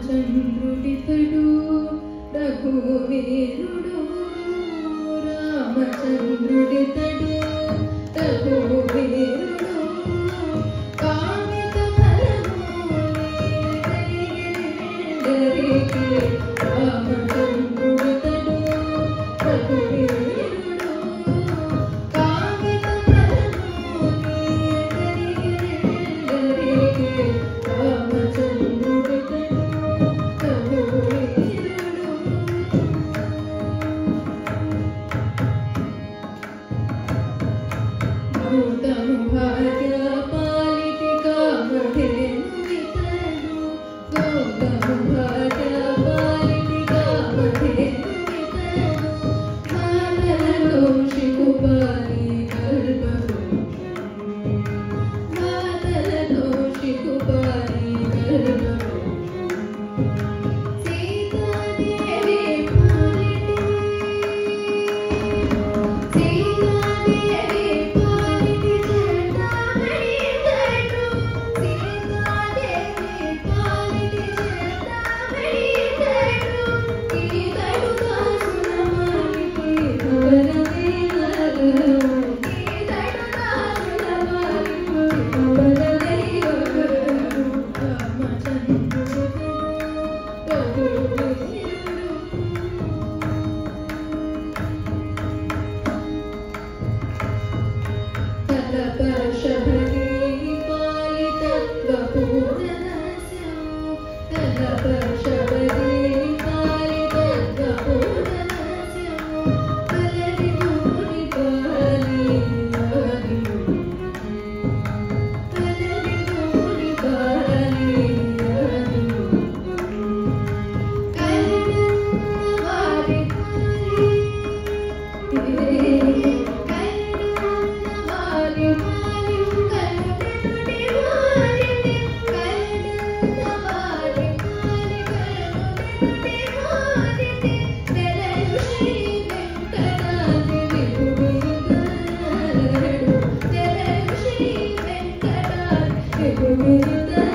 రామచంద్రుడితడు రఘువీరుడు రామచంద్రుడితడు రఘువీరుడు కామిత ఫలములిదరికి రామచంద్రుడితడు రఘువీరుడు కామిత ఫలములిదరికి రామచంద్రుడితడు భూతము భాగ్య పాలిటి కామధేనుడితడు భూతము భాగ్య పాలిటి కామధేనుడితడు మాతలదోషి కుపాలి గర్భవృక్షము మాతలదోషి కుపాలి గర్భవృక్షము సీతాదేవి పాలిటి సీతాదేవి పాలిటి జటామణి తడు సీతాదేవి పాలిటి జటామణి తడు ఈతడు దాసులమానికి అవరవేలరు ఈతడు దాసులమానికి అవరవేలరు రామచంద్రుడు తలపర్షభని పాలితత్వపూర్ణస్యము తలపర్షభని పాలితత్వపూర్ణస్యము పలరి భూమి పాలి పలరి భూమి పాలి కరుణవారి కరుణవారి మాలి కరుణుడి మాలిని కరుణవారి మాలి కరుణుడి మాలిని వెలయు శ్రీ వెంకటాద్రి విభుడియుగలడు వెలయు శ్రీ వెంకటాద్రి విభుడియుగలడు